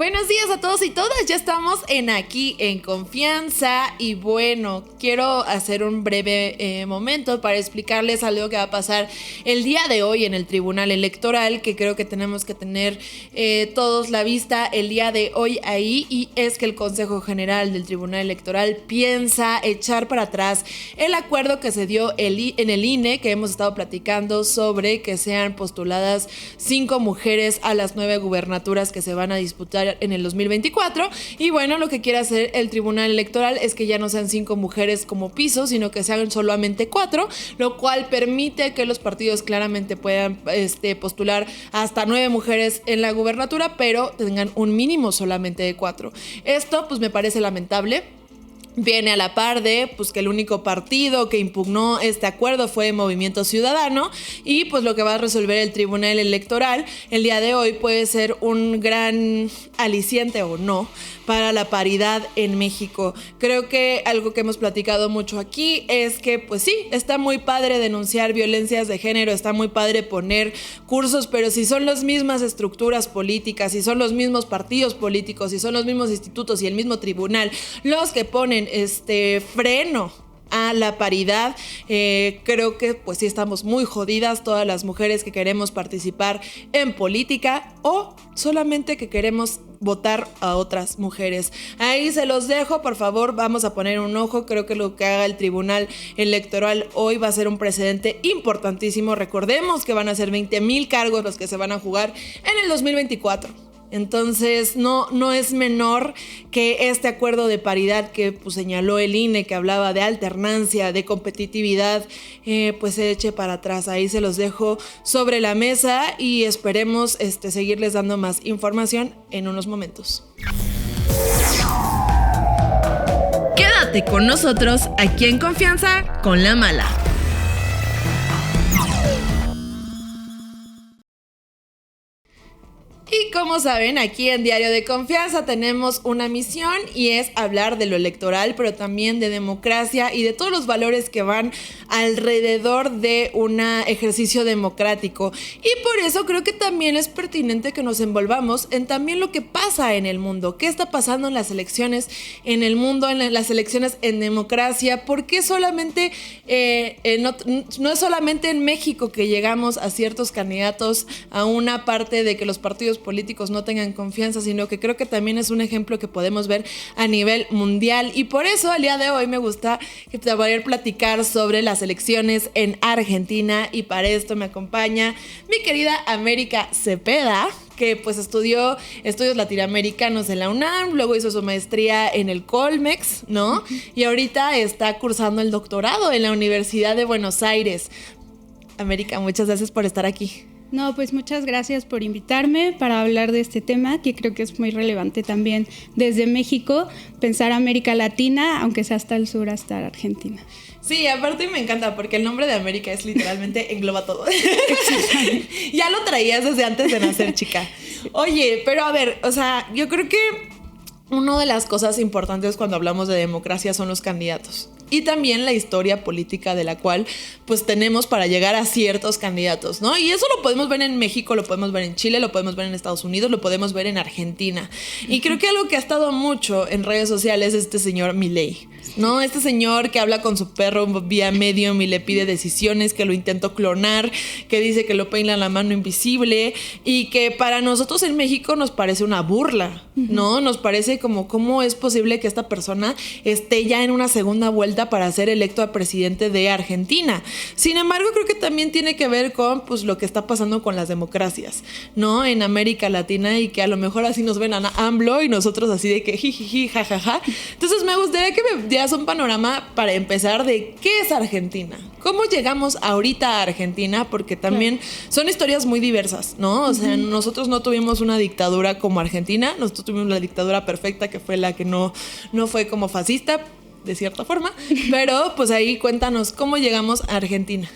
Buenos días a todos y todas, ya estamos aquí en Confianza y bueno, quiero hacer un breve momento para explicarles algo que va a pasar el día de hoy en el Tribunal Electoral, que creo que tenemos que tener todos la vista el día de hoy ahí, y es que el Consejo General del Tribunal Electoral piensa echar para atrás el acuerdo que se dio en el INE, que hemos estado platicando sobre que sean postuladas 5 mujeres a las 9 gubernaturas que se van a disputar en el 2024, y bueno, lo que quiere hacer el Tribunal Electoral es que ya no sean 5 mujeres como piso, sino que sean solamente 4, lo cual permite que los partidos claramente puedan postular hasta 9 mujeres en la gubernatura, pero tengan un mínimo solamente de 4. Esto pues me parece lamentable. Viene a la par de pues que el único partido que impugnó este acuerdo fue Movimiento Ciudadano, y pues lo que va a resolver el Tribunal Electoral el día de hoy puede ser un gran aliciente o no para la paridad en México. Creo que algo que hemos platicado mucho aquí es que pues sí, está muy padre denunciar violencias de género, está muy padre poner cursos, pero si son las mismas estructuras políticas, si son los mismos partidos políticos, si son los mismos institutos y el mismo tribunal los que ponen freno a la paridad, creo que pues sí estamos muy jodidas todas las mujeres que queremos participar en política o solamente que queremos votar a otras mujeres. Ahí se los dejo, por favor, vamos a poner un ojo. Creo que lo que haga el Tribunal Electoral hoy va a ser un precedente importantísimo. Recordemos que van a ser 20,000 cargos los que se van a jugar en el 2024. Entonces no es menor que este acuerdo de paridad que pues señaló el INE, que hablaba de alternancia, de competitividad, pues se eche para atrás. Ahí se los dejo sobre la mesa y esperemos seguirles dando más información en unos momentos. Quédate con nosotros aquí en Confianza con la Mala. Y como saben, aquí en Diario de Confianza tenemos una misión y es hablar de lo electoral, pero también de democracia y de todos los valores que van alrededor de un ejercicio democrático. Y por eso creo que también es pertinente que nos envolvamos en también lo que pasa en el mundo. ¿Qué está pasando en las elecciones en el mundo, en las elecciones en democracia? ¿Por qué solamente, no es solamente en México que llegamos a ciertos candidatos a una parte de que los partidos políticos no tengan confianza, sino que creo que también es un ejemplo que podemos ver a nivel mundial? Y por eso el día de hoy me gusta poder platicar sobre las elecciones en Argentina, y para esto me acompaña mi querida América Cepeda, que pues estudió estudios latinoamericanos en la UNAM, luego hizo su maestría en el Colmex, ¿no? Y ahorita está cursando el doctorado en la Universidad de Buenos Aires. América, muchas gracias por estar aquí. No, pues muchas gracias por invitarme para hablar de este tema, que creo que es muy relevante también desde México, pensar América Latina, aunque sea hasta el sur, hasta Argentina. Sí, aparte me encanta porque el nombre de América es literalmente engloba todo. Ya lo traías desde antes de nacer, chica. Oye, pero a ver, o sea, yo creo que una de las cosas importantes cuando hablamos de democracia son los candidatos. Y también la historia política de la cual pues tenemos para llegar a ciertos candidatos, ¿no? Y eso lo podemos ver en México, lo podemos ver en Chile, lo podemos ver en Estados Unidos, lo podemos ver en Argentina. Y creo que algo que ha estado mucho en redes sociales es este señor Milei, ¿no? Este señor que habla con su perro vía Medium y le pide decisiones, que lo intentó clonar, que dice que lo peina la mano invisible, y que para nosotros en México nos parece una burla, ¿no? Nos parece como cómo es posible que esta persona esté ya en una segunda vuelta para ser electo a presidente de Argentina. Sin embargo, creo que también tiene que ver con pues lo que está pasando con las democracias, ¿no? En América Latina, y que a lo mejor así nos ven a AMLO y nosotros así de que jijiji, jajaja. Entonces me gustaría que me dieras un panorama para empezar de qué es Argentina. ¿Cómo llegamos ahorita a Argentina? Porque también son historias muy diversas, ¿no? O sea, nosotros no tuvimos una dictadura como Argentina, nosotros tuvimos la dictadura perfecta, que fue la que no fue como fascista, de cierta forma, pero pues ahí cuéntanos cómo llegamos a Argentina.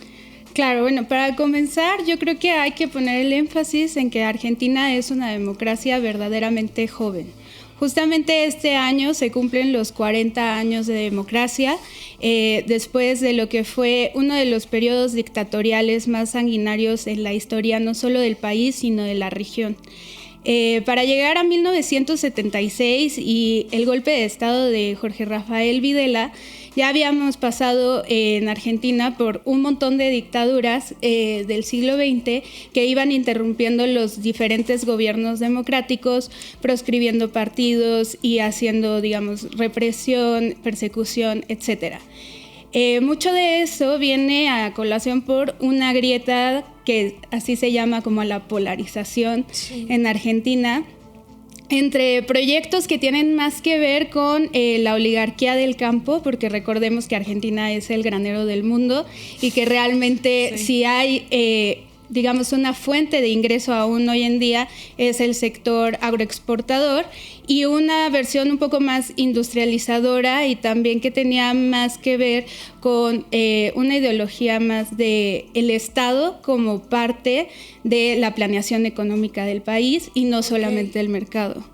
Claro, bueno, para comenzar yo creo que hay que poner el énfasis en que Argentina es una democracia verdaderamente joven. Justamente este año se cumplen los 40 años de democracia, después de lo que fue uno de los periodos dictatoriales más sanguinarios en la historia, no solo del país, sino de la región. Para llegar a 1976 y el golpe de estado de Jorge Rafael Videla, ya habíamos pasado en Argentina por un montón de dictaduras del siglo XX que iban interrumpiendo los diferentes gobiernos democráticos, proscribiendo partidos y haciendo, digamos, represión, persecución, etcétera. Mucho de eso viene a colación por una grieta que así se llama como la polarización en Argentina, entre proyectos que tienen más que ver con la oligarquía del campo, porque recordemos que Argentina es el granero del mundo y que realmente si hay digamos, una fuente de ingreso aún hoy en día es el sector agroexportador, y una versión un poco más industrializadora y también que tenía más que ver con una ideología más del Estado como parte de la planeación económica del país y no solamente del mercado.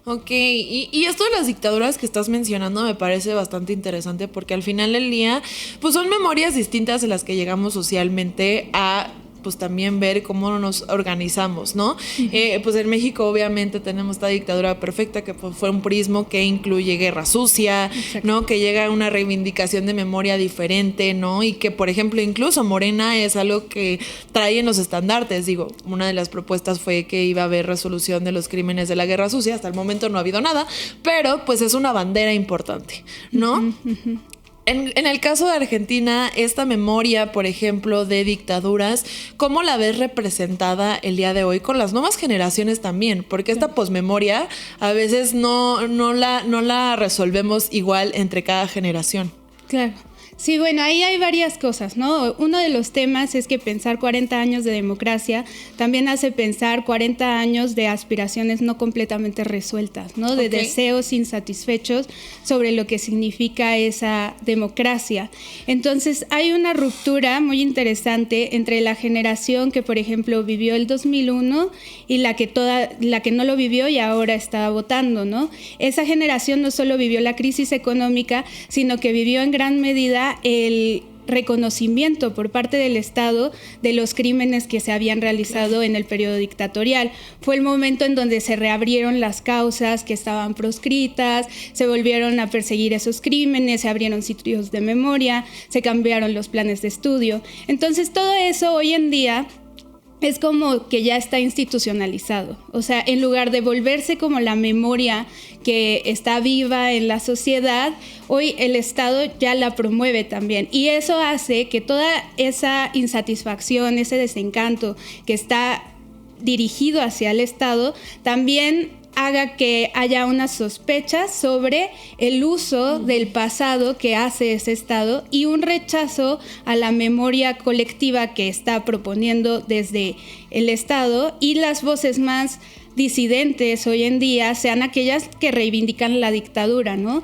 Ok, y esto de las dictaduras que estás mencionando me parece bastante interesante porque al final del día pues son memorias distintas de las que llegamos socialmente a pues también ver cómo nos organizamos, ¿no? Pues en México obviamente tenemos esta dictadura perfecta que fue un prismo que incluye guerra sucia, ¿no? Que llega a una reivindicación de memoria diferente, ¿no? Y que, por ejemplo, incluso Morena es algo que trae en los estandartes. Digo, una de las propuestas fue que iba a haber resolución de los crímenes de la guerra sucia. Hasta el momento no ha habido nada, pero pues es una bandera importante, ¿no? En el caso de Argentina, esta memoria, por ejemplo, de dictaduras, ¿cómo la ves representada el día de hoy con las nuevas generaciones también? Porque esta posmemoria a veces no la resolvemos igual entre cada generación. Claro. Sí, bueno, ahí hay varias cosas, ¿no? Uno de los temas es que pensar 40 años de democracia también hace pensar 40 años de aspiraciones no completamente resueltas, ¿no? De deseos insatisfechos sobre lo que significa esa democracia. Entonces, hay una ruptura muy interesante entre la generación que, por ejemplo, vivió el 2001 y la que no lo vivió y ahora está votando, ¿no? Esa generación no solo vivió la crisis económica, sino que vivió en gran medida el reconocimiento por parte del Estado de los crímenes que se habían realizado en el periodo dictatorial. Fue el momento en donde se reabrieron las causas que estaban proscritas, se volvieron a perseguir esos crímenes, se abrieron sitios de memoria, se cambiaron los planes de estudio. Entonces, todo eso hoy en día es como que ya está institucionalizado. O sea, en lugar de volverse como la memoria que está viva en la sociedad, hoy el Estado ya la promueve también. Y eso hace que toda esa insatisfacción, ese desencanto que está dirigido hacia el Estado, también haga que haya una sospecha sobre el uso del pasado que hace ese Estado y un rechazo a la memoria colectiva que está proponiendo desde el Estado, y las voces más disidentes hoy en día sean aquellas que reivindican la dictadura, ¿no?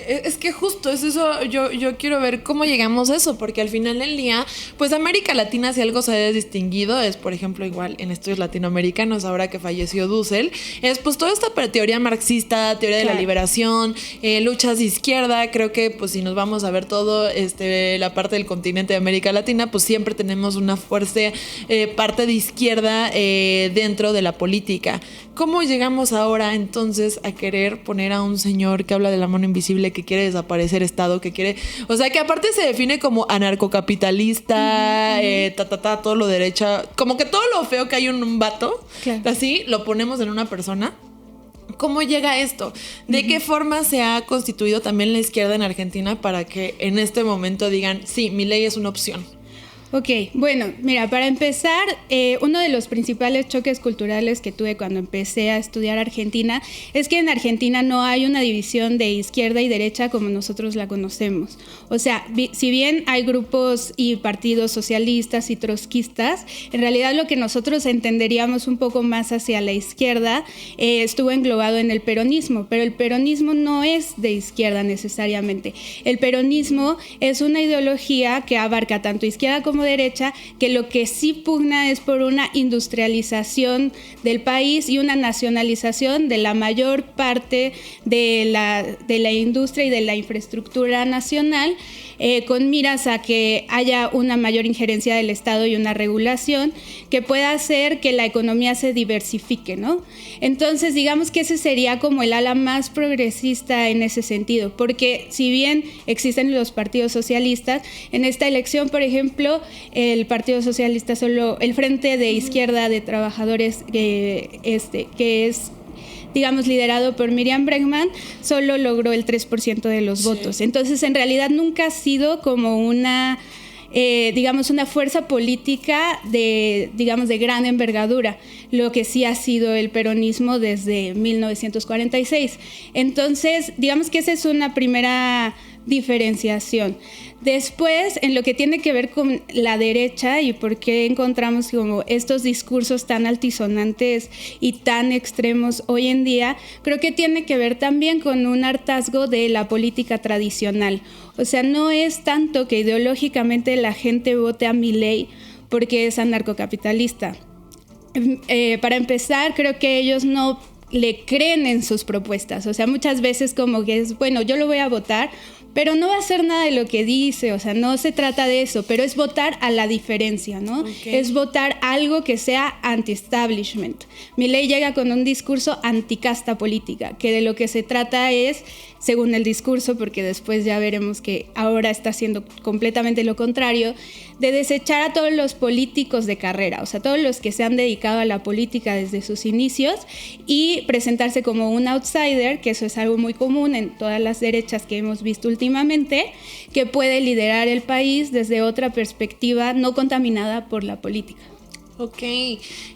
Es que justo es eso, yo quiero ver cómo llegamos a eso, porque al final del día, pues América Latina, si algo se ha distinguido, es por ejemplo igual en estudios latinoamericanos, ahora que falleció Dussel, es pues toda esta teoría marxista, teoría de la liberación, luchas de izquierda. Creo que pues si nos vamos a ver todo la parte del continente de América Latina, pues siempre tenemos una fuerte parte de izquierda dentro de la política. ¿Cómo llegamos ahora entonces a querer poner a un señor que habla de la mano invisible, que quiere desaparecer Estado, que quiere, o sea, que aparte se define como anarcocapitalista, todo lo derecha, como que todo lo feo que hay en un vato, así lo ponemos en una persona? ¿Cómo llega esto? ¿De qué forma se ha constituido también la izquierda en Argentina para que en este momento digan, sí, Milei es una opción? Ok, bueno, mira, para empezar, uno de los principales choques culturales que tuve cuando empecé a estudiar Argentina es que en Argentina no hay una división de izquierda y derecha como nosotros la conocemos. O sea, si bien hay grupos y partidos socialistas y trotskistas, en realidad lo que nosotros entenderíamos un poco más hacia la izquierda estuvo englobado en el peronismo, pero el peronismo no es de izquierda necesariamente. El peronismo es una ideología que abarca tanto izquierda como derecha, que lo que sí pugna es por una industrialización del país y una nacionalización de la mayor parte de la industria y de la infraestructura nacional, con miras a que haya una mayor injerencia del Estado y una regulación que pueda hacer que la economía se diversifique, ¿no? Entonces, digamos que ese sería como el ala más progresista en ese sentido, porque si bien existen los partidos socialistas, en esta elección, por ejemplo, el Partido Socialista solo, el Frente de Izquierda de Trabajadores, que es, digamos, liderado por Miriam Bregman, solo logró el 3% de los votos. Entonces, en realidad nunca ha sido como una fuerza política de gran envergadura, lo que sí ha sido el peronismo desde 1946. Entonces, digamos que esa es una primera diferenciación. Después, en lo que tiene que ver con la derecha y por qué encontramos como estos discursos tan altisonantes y tan extremos hoy en día, creo que tiene que ver también con un hartazgo de la política tradicional. O sea, no es tanto que ideológicamente la gente vote a Milei porque es anarcocapitalista. Para empezar, creo que ellos no le creen en sus propuestas. O sea, muchas veces como que es, bueno, yo lo voy a votar, pero no va a hacer nada de lo que dice, o sea, no se trata de eso, pero es votar a la diferencia, ¿no? Okay. Es votar algo que sea anti-establishment. Milei llega con un discurso anticasta política, que de lo que se trata es, según el discurso, porque después ya veremos que ahora está haciendo completamente lo contrario, de desechar a todos los políticos de carrera, o sea, todos los que se han dedicado a la política desde sus inicios y presentarse como un outsider, que eso es algo muy común en todas las derechas que hemos visto últimamente, que puede liderar el país desde otra perspectiva no contaminada por la política. Ok,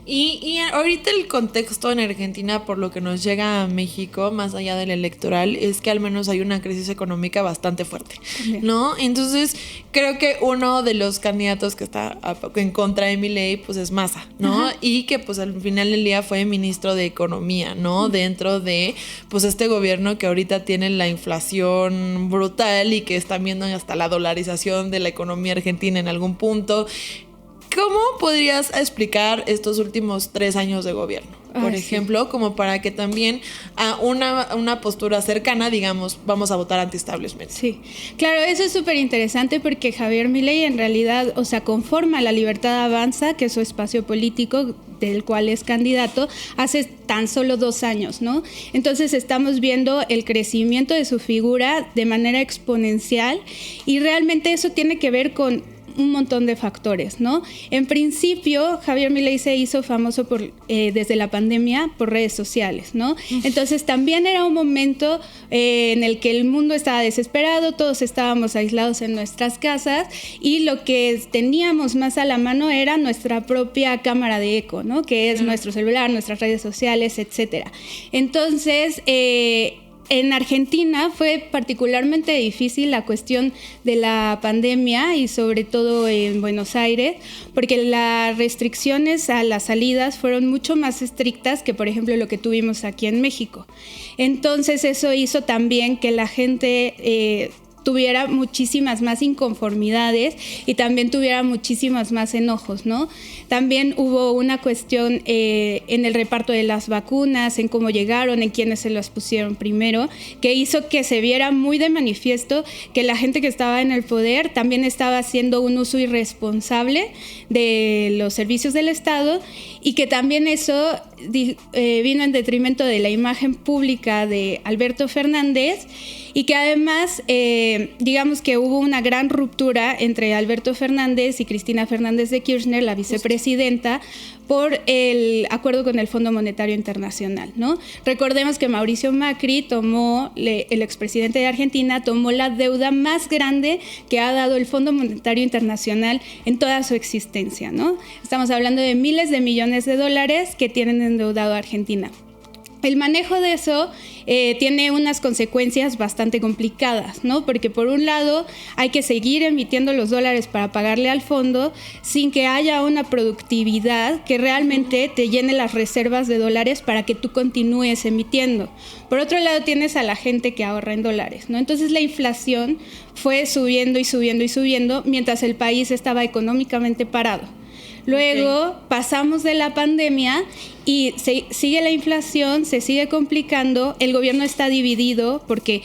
y ahorita el contexto en Argentina, por lo que nos llega a México, más allá del electoral, es que al menos hay una crisis económica bastante fuerte, ¿no? Entonces, creo que uno de los candidatos que está en contra de Milei, pues es Massa, ¿no? Ajá. Y que pues al final del día fue ministro de Economía, ¿no? Dentro de pues este gobierno que ahorita tiene la inflación brutal y que están viendo hasta la dolarización de la economía argentina en algún punto. ¿Cómo podrías explicar estos últimos 3 años de gobierno? Por ejemplo, como para que también a una postura cercana, digamos, vamos a votar anti-establishment. Sí, claro, eso es súper interesante porque Javier Milei en realidad, o sea, conforma La Libertad Avanza, que es su espacio político del cual es candidato, hace tan solo 2 años, ¿no? Entonces estamos viendo el crecimiento de su figura de manera exponencial y realmente eso tiene que ver con un montón de factores, ¿no? En principio, Javier Milei se hizo famoso desde la pandemia por redes sociales, ¿no? Entonces también era un momento en el que el mundo estaba desesperado, todos estábamos aislados en nuestras casas y lo que teníamos más a la mano era nuestra propia cámara de eco, ¿no? Que es nuestro celular, nuestras redes sociales, etcétera. Entonces, en Argentina fue particularmente difícil la cuestión de la pandemia y sobre todo en Buenos Aires, porque las restricciones a las salidas fueron mucho más estrictas que, por ejemplo, lo que tuvimos aquí en México. Entonces eso hizo también que la gente tuviera muchísimas más inconformidades y también tuviera muchísimas más enojos, ¿no? También hubo una cuestión en el reparto de las vacunas, en cómo llegaron, en quiénes se las pusieron primero, que hizo que se viera muy de manifiesto que la gente que estaba en el poder también estaba haciendo un uso irresponsable de los servicios del Estado y que también eso vino en detrimento de la imagen pública de Alberto Fernández y que además, digamos que hubo una gran ruptura entre Alberto Fernández y Cristina Fernández de Kirchner, la vicepresidenta, por el acuerdo con el Fondo Monetario Internacional, ¿no? Recordemos que Mauricio Macri el expresidente de Argentina, tomó la deuda más grande que ha dado el Fondo Monetario Internacional en toda su existencia, ¿no? Estamos hablando de miles de millones de dólares que tienen endeudado a Argentina. El manejo de eso tiene unas consecuencias bastante complicadas, ¿no? Porque por un lado hay que seguir emitiendo los dólares para pagarle al fondo sin que haya una productividad que realmente te llene las reservas de dólares para que tú continúes emitiendo. Por otro lado tienes a la gente que ahorra en dólares, ¿no? Entonces la inflación fue subiendo y subiendo y subiendo mientras el país estaba económicamente parado. Luego pasamos de la pandemia y sigue la inflación, se sigue complicando, el gobierno está dividido porque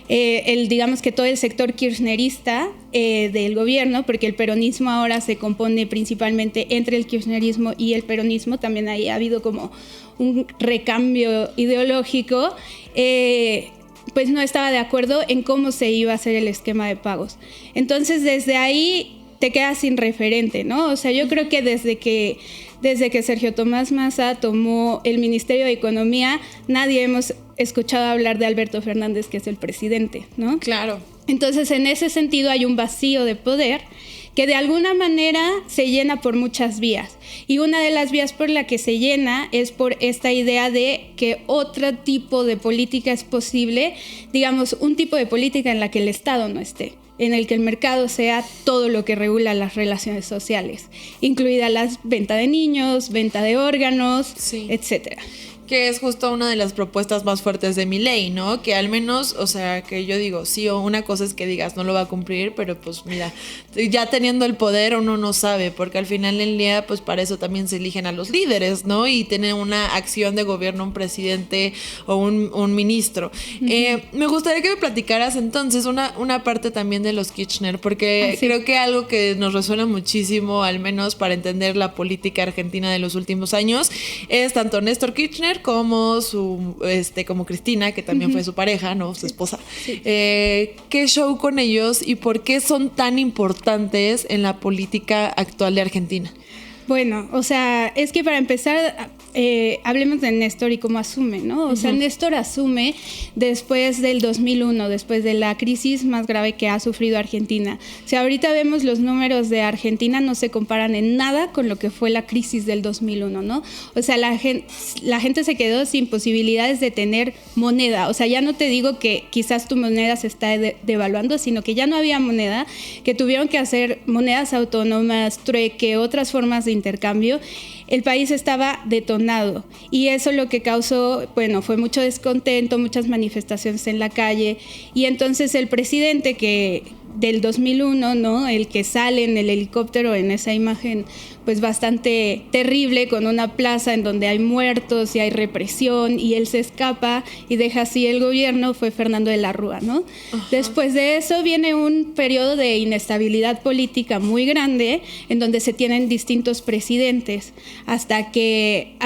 digamos que todo el sector kirchnerista del gobierno, porque el peronismo ahora se compone principalmente entre el kirchnerismo y el peronismo, también ahí ha habido como un recambio ideológico, pues no estaba de acuerdo en cómo se iba a hacer el esquema de pagos. Entonces, desde ahí te quedas sin referente, ¿no? O sea, yo creo que desde que Sergio Tomás Massa tomó el Ministerio de Economía, nadie hemos escuchado hablar de Alberto Fernández, que es el presidente, ¿no? Claro. Entonces, en ese sentido hay un vacío de poder que de alguna manera se llena por muchas vías. Y una de las vías por la que se llena es por esta idea de que otro tipo de política es posible, digamos, un tipo de política en la que el Estado no esté, en el que el mercado sea todo lo que regula las relaciones sociales, incluida la venta de niños, venta de órganos, sí, etcétera. Que es justo una de las propuestas más fuertes de Milei, ¿no? Que al menos, o sea, que yo digo, sí, o una cosa es que digas, no lo va a cumplir, pero pues mira, ya teniendo el poder uno no sabe, porque al final del día, pues para eso también se eligen a los líderes, ¿no? Y tiene una acción de gobierno, un presidente o un ministro. Uh-huh. Me gustaría que me platicaras entonces una parte también de los Kirchner, porque creo que algo que nos resuena muchísimo, al menos para entender la política argentina de los últimos años, es tanto Néstor Kirchner como como Cristina, que también fue su pareja, ¿no? Su esposa. Sí. ¿Qué show con ellos y por qué son tan importantes en la política actual de Argentina? Bueno, o sea, es que para empezar, hablemos de Néstor y cómo asume, ¿no? O sea, Néstor asume después del 2001, después de la crisis más grave que ha sufrido Argentina. O sea, ahorita vemos los números de Argentina, no se comparan en nada con lo que fue la crisis del 2001, ¿no? O sea, la gente se quedó sin posibilidades de tener moneda. O sea, ya no te digo que quizás tu moneda se está devaluando, sino que ya no había moneda, que tuvieron que hacer monedas autónomas, trueque, otras formas de intercambio. El país estaba detonado y eso lo que causó, bueno, fue mucho descontento, muchas manifestaciones en la calle, y entonces el presidente del 2001, ¿no? El que sale en el helicóptero en esa imagen pues bastante terrible, con una plaza en donde hay muertos y hay represión, y él se escapa y deja así el gobierno, fue Fernando de la Rúa, ¿no? Uh-huh. Después de eso viene un periodo de inestabilidad política muy grande, en donde se tienen distintos presidentes, hasta que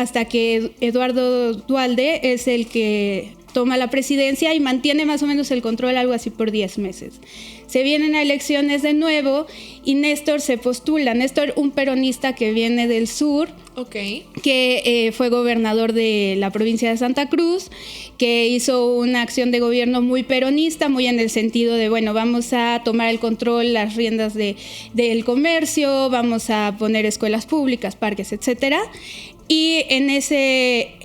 Eduardo Duhalde es el que toma la presidencia y mantiene más o menos el control, algo así por 10 meses. Se vienen a elecciones de nuevo y Néstor se postula. Néstor, un peronista que viene del sur, que fue gobernador de la provincia de Santa Cruz, que hizo una acción de gobierno muy peronista, muy en el sentido de, bueno, vamos a tomar el control, las riendas del comercio, vamos a poner escuelas públicas, parques, etcétera. Y en ese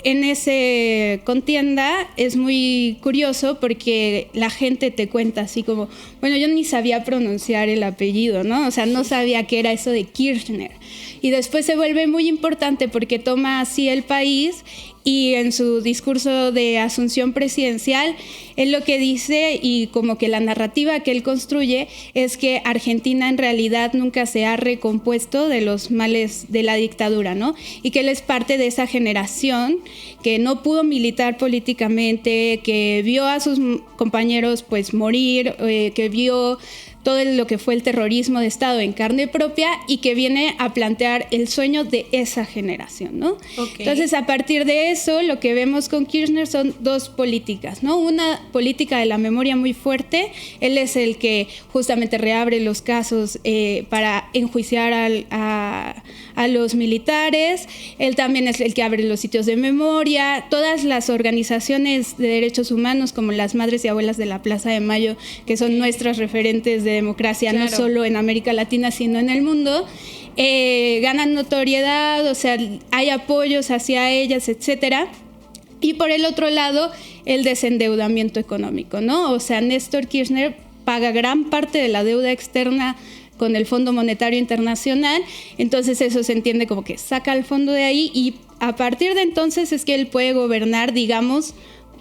contienda es muy curioso porque la gente te cuenta así como, bueno, yo ni sabía pronunciar el apellido, ¿no? O sea, no sabía qué era eso de Kirchner. Y después se vuelve muy importante porque toma así el país, y en su discurso de asunción presidencial, él lo que dice, y como que la narrativa que él construye, es que Argentina en realidad nunca se ha recompuesto de los males de la dictadura, ¿no? Y que él es parte de esa generación que no pudo militar políticamente, que vio a sus compañeros pues morir, que vio todo lo que fue el terrorismo de Estado en carne propia, y que viene a plantear el sueño de esa generación, ¿no? Entonces, a partir de eso, lo que vemos con Kirchner son dos políticas, ¿no? Una política de la memoria muy fuerte. Él es el que justamente reabre los casos para enjuiciar a los militares. Él también es el que abre los sitios de memoria. Todas las organizaciones de derechos humanos, como las Madres y Abuelas de la Plaza de Mayo, que son nuestras referentes de democracia, claro, no solo en América Latina, sino en el mundo, ganan notoriedad, o sea, hay apoyos hacia ellas, etcétera. Y por el otro lado, el desendeudamiento económico, ¿no? O sea, Néstor Kirchner paga gran parte de la deuda externa con el Fondo Monetario Internacional, entonces eso se entiende como que saca el fondo de ahí, y a partir de entonces es que él puede gobernar, digamos,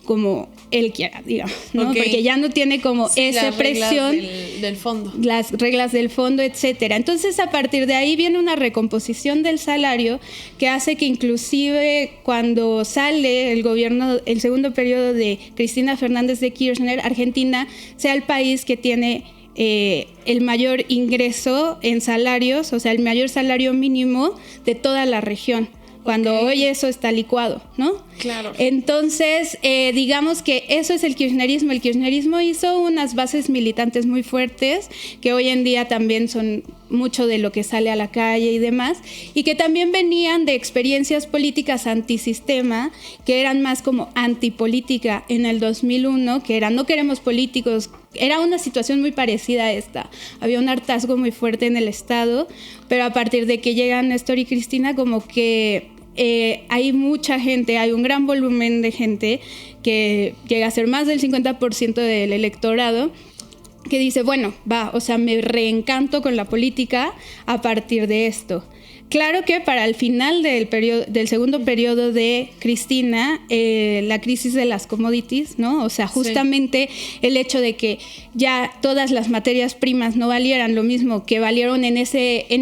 como él quiera, digamos, ¿no? Okay. Porque ya no tiene como esa presión, del fondo. las reglas del fondo, etcétera. Entonces, a partir de ahí viene una recomposición del salario que hace que inclusive cuando sale el gobierno, el segundo periodo de Cristina Fernández de Kirchner, Argentina sea el país que tiene el mayor ingreso en salarios, o sea, el mayor salario mínimo de toda la región, cuando hoy eso está licuado, ¿no? Claro. Entonces, digamos que eso es el kirchnerismo. El kirchnerismo hizo unas bases militantes muy fuertes, que hoy en día también son mucho de lo que sale a la calle y demás, y que también venían de experiencias políticas antisistema, que eran más como antipolítica en el 2001, que era no queremos políticos. Era una situación muy parecida a esta. Había un hartazgo muy fuerte en el Estado, pero a partir de que llegan Néstor y Cristina, como que hay mucha gente, hay un gran volumen de gente que llega a ser más del 50% del electorado, que dice, bueno, o sea, me reencanto con la política a partir de esto. Claro que para el final del segundo periodo de Cristina, la crisis de las commodities, ¿no? O sea, justamente el hecho de que ya todas las materias primas no valieran lo mismo que valieron en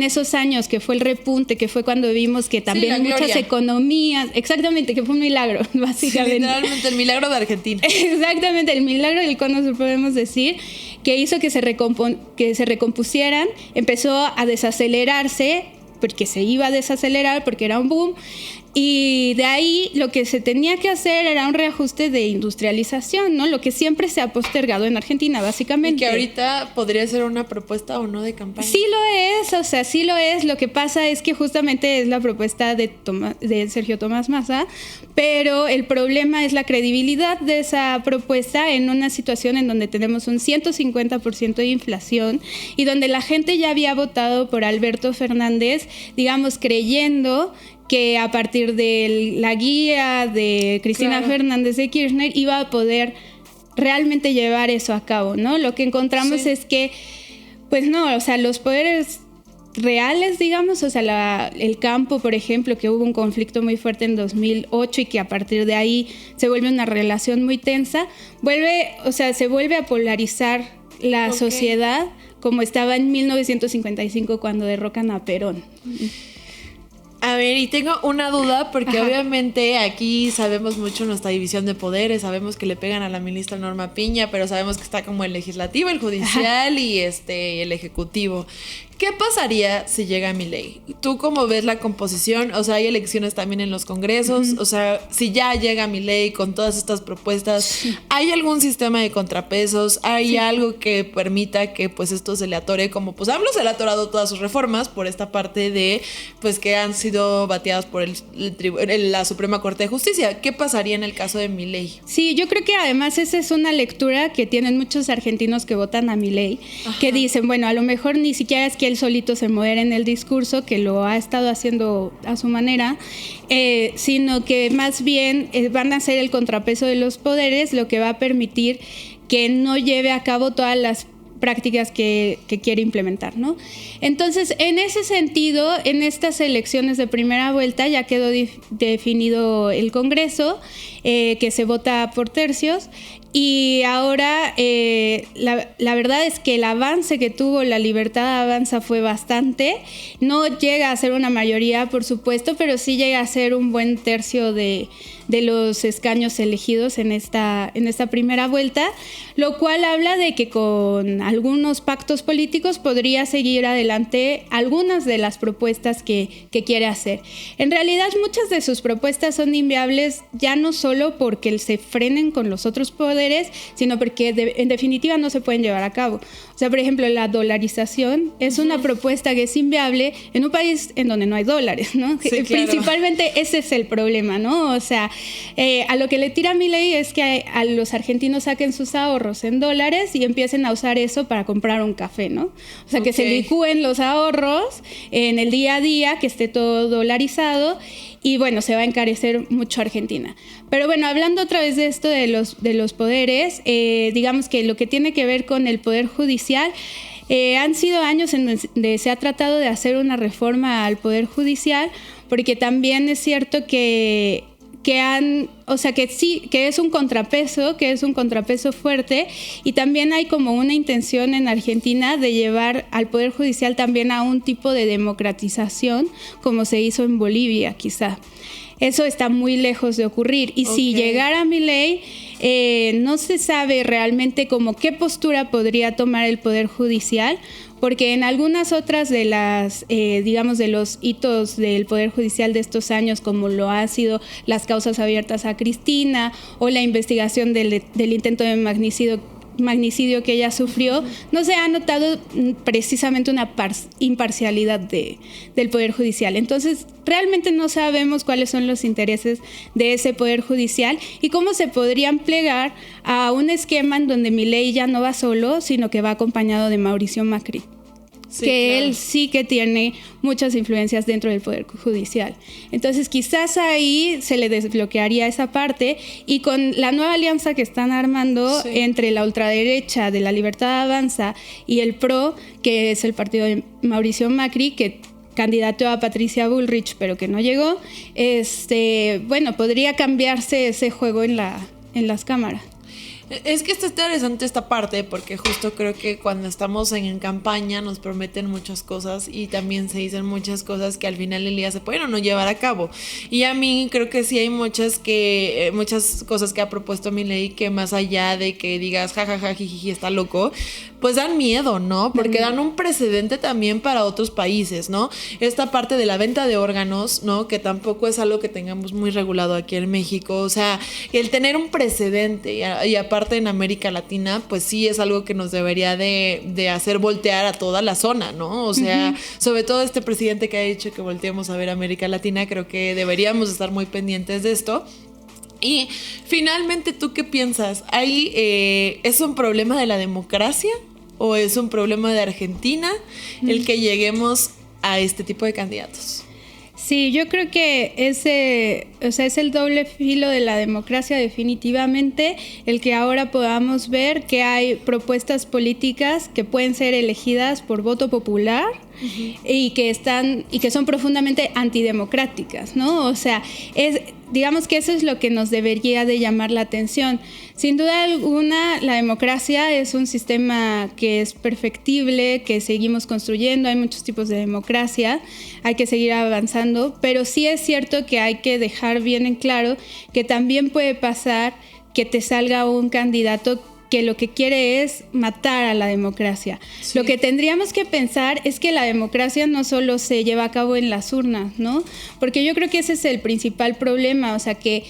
esos años, que fue el repunte, que fue cuando vimos que también muchas economías, exactamente, que fue un milagro, básicamente. Sí, literalmente el milagro de Argentina. Exactamente, el milagro del cono sur, podemos decir, que hizo que se recompusieran, empezó a desacelerarse, porque se iba a desacelerar, porque era un boom, y de ahí lo que se tenía que hacer era un reajuste de industrialización, ¿no? Lo que siempre se ha postergado en Argentina, básicamente. Y que ahorita podría ser una propuesta o no de campaña. Sí lo es, o sea, sí lo es. Lo que pasa es que justamente es la propuesta de Sergio Tomás Massa, pero el problema es la credibilidad de esa propuesta en una situación en donde tenemos un 150% de inflación y donde la gente ya había votado por Alberto Fernández, digamos, creyendo que a partir de la guía de Cristina Fernández de Kirchner iba a poder realmente llevar eso a cabo, ¿no? Lo que encontramos es que, pues no, o sea, los poderes reales, digamos, o sea, el campo, por ejemplo, que hubo un conflicto muy fuerte en 2008 y que a partir de ahí se vuelve una relación muy tensa, se vuelve a polarizar la sociedad como estaba en 1955 cuando derrocan a Perón. A ver, y tengo una duda porque obviamente aquí sabemos mucho nuestra división de poderes, sabemos que le pegan a la ministra Norma Piña, pero sabemos que está como el legislativo, el judicial y el ejecutivo. ¿Qué pasaría si llega Milei? ¿Tú cómo ves la composición? O sea, hay elecciones también en los congresos. O sea, si ya llega Milei con todas estas propuestas, ¿hay algún sistema de contrapesos? ¿Hay algo que permita que pues esto se le atore? Como pues AMLO se le ha atorado todas sus reformas por esta parte de pues que han sido bateadas por la Suprema Corte de Justicia. ¿Qué pasaría en el caso de Milei? Sí, yo creo que además esa es una lectura que tienen muchos argentinos que votan a Milei, que dicen, bueno, a lo mejor ni siquiera es que él solito se modera en el discurso, que lo ha estado haciendo a su manera, sino que más bien van a ser el contrapeso de los poderes, lo que va a permitir que no lleve a cabo todas las prácticas que quiere implementar, ¿no? Entonces, en ese sentido, en estas elecciones de primera vuelta ya quedó definido el Congreso, que se vota por tercios, y ahora la verdad es que el avance que tuvo La Libertad Avanza fue bastante. No llega a ser una mayoría, por supuesto, pero sí llega a ser un buen tercio de los escaños elegidos en esta primera vuelta, lo cual habla de que con algunos pactos políticos podría seguir adelante algunas de las propuestas que quiere hacer. En realidad, muchas de sus propuestas son inviables ya no solo porque se frenen con los otros poderes, sino porque en definitiva no se pueden llevar a cabo. O sea, por ejemplo, la dolarización es una propuesta que es inviable en un país en donde no hay dólares, ¿no? Sí, claro. Principalmente ese es el problema, ¿no? O sea, a lo que le tira Milei es que a los argentinos saquen sus ahorros en dólares y empiecen a usar eso para comprar un café, ¿no? O sea, que se licúen los ahorros en el día a día, que esté todo dolarizado. Y bueno, se va a encarecer mucho Argentina. Pero bueno, hablando otra vez de esto de los poderes, digamos que lo que tiene que ver con el Poder Judicial, han sido años en donde se ha tratado de hacer una reforma al Poder Judicial, porque también es cierto que o sea, que sí, que es un contrapeso fuerte, y también hay como una intención en Argentina de llevar al Poder Judicial también a un tipo de democratización, como se hizo en Bolivia, quizá. Eso está muy lejos de ocurrir, y si llegara Milei, no se sabe realmente como qué postura podría tomar el Poder Judicial, porque en algunas otras de las, digamos, de los hitos del Poder Judicial de estos años, como lo ha sido las causas abiertas a Cristina o la investigación del intento de magnicidio que ella sufrió, no se ha notado precisamente una imparcialidad del Poder Judicial. Entonces, realmente no sabemos cuáles son los intereses de ese Poder Judicial y cómo se podrían plegar a un esquema en donde Milei ya no va solo, sino que va acompañado de Mauricio Macri. Sí, que claro. Él sí que tiene muchas influencias dentro del Poder Judicial. Entonces quizás ahí se le desbloquearía esa parte, y con la nueva alianza que están armando entre la ultraderecha de La Libertad Avanza y el PRO, que es el partido de Mauricio Macri, que candidateó a Patricia Bullrich pero que no llegó, bueno, podría cambiarse ese juego en las cámaras. Es que está interesante esta parte, porque justo creo que cuando estamos en campaña nos prometen muchas cosas y también se dicen muchas cosas que al final del día se pueden o no llevar a cabo. Y a mí creo que sí hay muchas cosas que ha propuesto Milei que, más allá de que digas jajaja, jijiji, está loco, pues dan miedo, ¿no? Porque dan un precedente también para otros países, ¿no? Esta parte de la venta de órganos, ¿no? Que tampoco es algo que tengamos muy regulado aquí en México. O sea, el tener un precedente y aparte en América Latina, pues sí es algo que nos debería de hacer voltear a toda la zona, ¿no? O sea, sobre todo este presidente que ha dicho que volteemos a ver América Latina, creo que deberíamos estar muy pendientes de esto. Y finalmente, ¿tú qué piensas? ¿Ahí es un problema de la democracia o es un problema de Argentina el que lleguemos a este tipo de candidatos? Sí, yo creo que es el doble filo de la democracia, definitivamente, el que ahora podamos ver que hay propuestas políticas que pueden ser elegidas por voto popular y que son profundamente antidemocráticas, ¿no? O sea, digamos que eso es lo que nos debería de llamar la atención. Sin duda alguna, la democracia es un sistema que es perfectible, que seguimos construyendo, hay muchos tipos de democracia, hay que seguir avanzando, pero sí es cierto que hay que dejar bien en claro que también puede pasar que te salga un candidato que lo que quiere es matar a la democracia. Sí. Lo que tendríamos que pensar es que la democracia no solo se lleva a cabo en las urnas, ¿no? Porque yo creo que ese es el principal problema, o sea que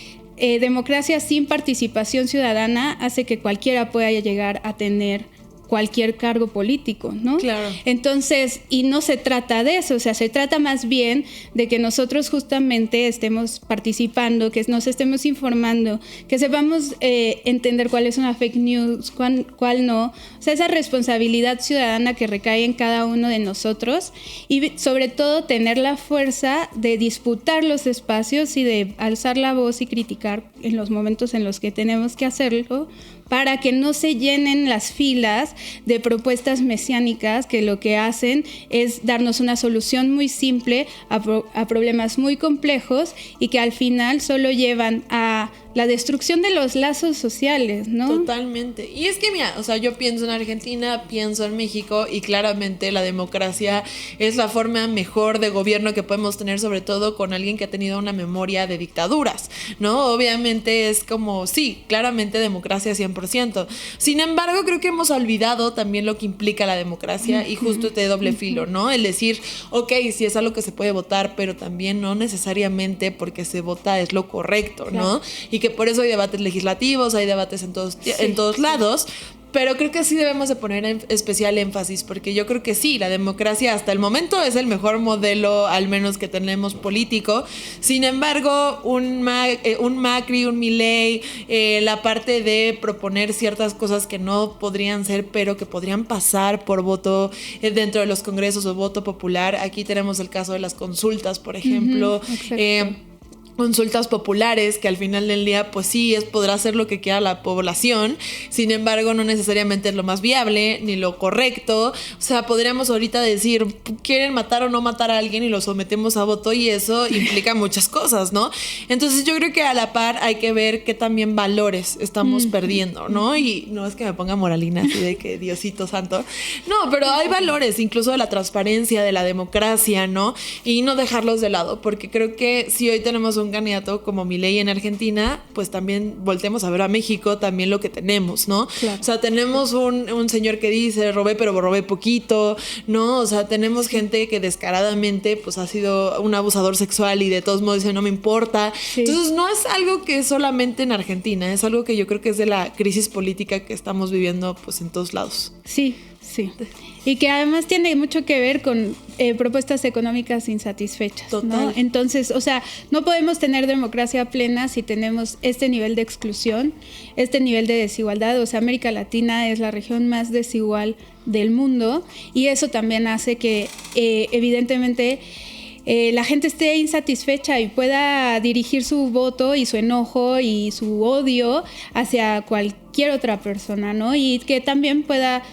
democracia sin participación ciudadana hace que cualquiera pueda llegar a tener cualquier cargo político, ¿no? Claro. Entonces, y no se trata de eso, o sea, se trata más bien de que nosotros justamente estemos participando, que nos estemos informando, que sepamos entender cuál es una fake news, cuál no, o sea, esa responsabilidad ciudadana que recae en cada uno de nosotros, y sobre todo tener la fuerza de disputar los espacios y de alzar la voz y criticar en los momentos en los que tenemos que hacerlo, para que no se llenen las filas de propuestas mesiánicas que lo que hacen es darnos una solución muy simple a problemas muy complejos y que al final solo llevan a la destrucción de los lazos sociales, ¿no? Totalmente. Y es que, mira, o sea, yo pienso en Argentina, pienso en México, y claramente la democracia es la forma mejor de gobierno que podemos tener, sobre todo con alguien que ha tenido una memoria de dictaduras, ¿no? Obviamente es como, sí, claramente democracia 100%. Sin embargo, creo que hemos olvidado también lo que implica la democracia y justo este doble filo, ¿no? El decir, ok, sí es algo que se puede votar, pero también no necesariamente porque se vota es lo correcto, ¿no? Y que por eso hay debates legislativos, hay debates en todos lados, pero creo que sí debemos de poner especial énfasis, porque yo creo que sí, la democracia hasta el momento es el mejor modelo, al menos que tenemos político. Sin embargo, un Macri, un Milei, la parte de proponer ciertas cosas que no podrían ser, pero que podrían pasar por voto dentro de los congresos o voto popular. Aquí tenemos el caso de las consultas, por ejemplo. consultas populares, que al final del día pues sí podrá hacer lo que quiera la población, sin embargo no necesariamente es lo más viable ni lo correcto. O sea, podríamos ahorita decir, quieren matar o no matar a alguien y lo sometemos a voto, y eso implica muchas cosas, ¿no? Entonces yo creo que a la par hay que ver qué también valores estamos perdiendo, ¿no? Y no es que me ponga moralina así de que Diosito santo, no, pero hay valores, incluso de la transparencia, de la democracia, ¿no? Y no dejarlos de lado, porque creo que si hoy tenemos un candidato como Milei en Argentina, pues también voltemos a ver a México también lo que tenemos, ¿no? Claro. O sea, tenemos un señor que dice, robé, pero robé poquito, ¿no? O sea, tenemos gente que descaradamente pues ha sido un abusador sexual y de todos modos dice, no me importa. Sí. Entonces, no es algo que es solamente en Argentina, es algo que yo creo que es de la crisis política que estamos viviendo pues en todos lados. Sí. Sí, y que además tiene mucho que ver con propuestas económicas insatisfechas, ¿no? Entonces, o sea, no podemos tener democracia plena si tenemos este nivel de exclusión, este nivel de desigualdad. O sea, América Latina es la región más desigual del mundo, y eso también hace que evidentemente la gente esté insatisfecha y pueda dirigir su voto y su enojo y su odio hacia cualquier otra persona, ¿no? Y que también pueda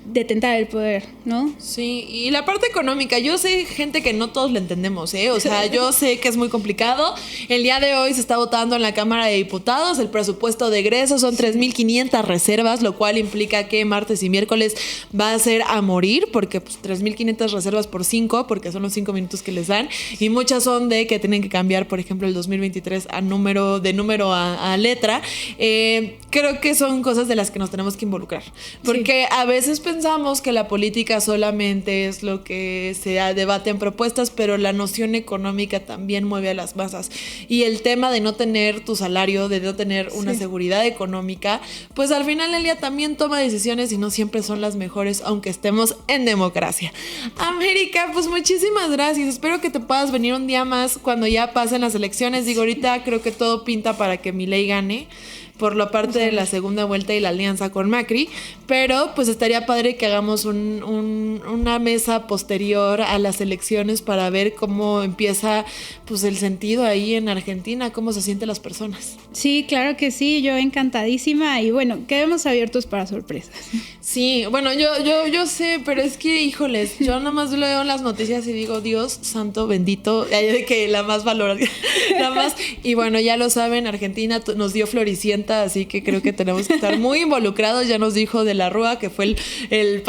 detentar el poder, ¿no? Sí, y la parte económica, yo sé, gente, que no todos la entendemos, ¿eh? O sea, yo sé que es muy complicado. El día de hoy se está votando en la Cámara de Diputados, el presupuesto de egresos son 3,500 reservas, lo cual implica que martes y miércoles va a ser a morir, porque pues 3,500 reservas por 5, porque son los 5 minutos que les dan, y muchas son de que tienen que cambiar, por ejemplo, el 2023 de número a letra. Creo que son cosas de las que nos tenemos que involucrar, porque a veces pensamos que la política solamente es lo que se debate en propuestas, pero la noción económica también mueve a las masas, y el tema de no tener tu salario, de no tener una seguridad económica, pues al final del día también toma decisiones y no siempre son las mejores, aunque estemos en democracia. América, pues muchísimas gracias, espero que te puedas venir un día más cuando ya pasen las elecciones. Digo, ahorita creo que todo pinta para que Milei gane por la parte de la segunda vuelta y la alianza con Macri, pero pues estaría padre que hagamos una mesa posterior a las elecciones para ver cómo empieza pues el sentido ahí en Argentina, cómo se sienten las personas. Sí, claro que sí, yo encantadísima, y bueno, quedemos abiertos para sorpresas. Sí, bueno, yo sé, pero es que, híjoles, yo nada más leo en las noticias y digo, Dios santo, bendito, de que la más valorada, la más, y bueno, ya lo saben, Argentina nos dio Floricienta, así que creo que tenemos que estar muy involucrados. Ya nos dijo De la Rúa, que fue el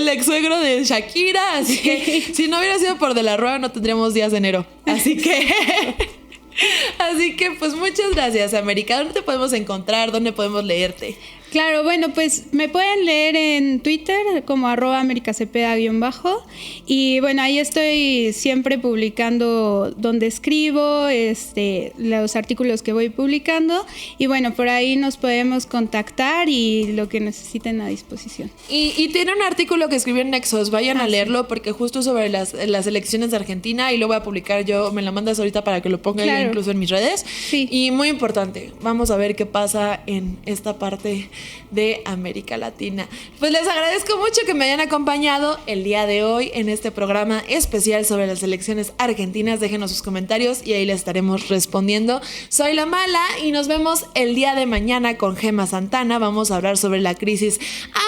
ex suegro de Shakira, así que si no hubiera sido por De la Rúa no tendríamos días de enero, así que pues muchas gracias, América. ¿Dónde te podemos encontrar? ¿Dónde podemos leerte? Claro, bueno, pues me pueden leer en Twitter como @americacepeda_, y bueno, ahí estoy siempre publicando donde escribo, los artículos que voy publicando, y bueno, por ahí nos podemos contactar y lo que necesiten a disposición. Y tiene un artículo que escribió en Nexos, vayan a leerlo, porque justo sobre las elecciones de Argentina, y lo voy a publicar yo, me la mandas ahorita para que lo ponga yo incluso en mis redes. Sí. Y muy importante, vamos a ver qué pasa en esta parte de América Latina. Pues les agradezco mucho que me hayan acompañado el día de hoy en este programa especial sobre las elecciones argentinas. Déjenos sus comentarios y ahí les estaremos respondiendo. Soy La Mala y nos vemos el día de mañana con Gema Santana. Vamos a hablar sobre la crisis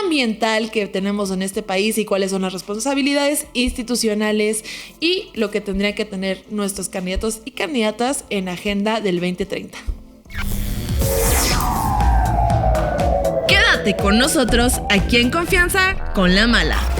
ambiental que tenemos en este país y cuáles son las responsabilidades institucionales y lo que tendrían que tener nuestros candidatos y candidatas en agenda del 2030. Quédate con nosotros aquí en Confianza con La Mala.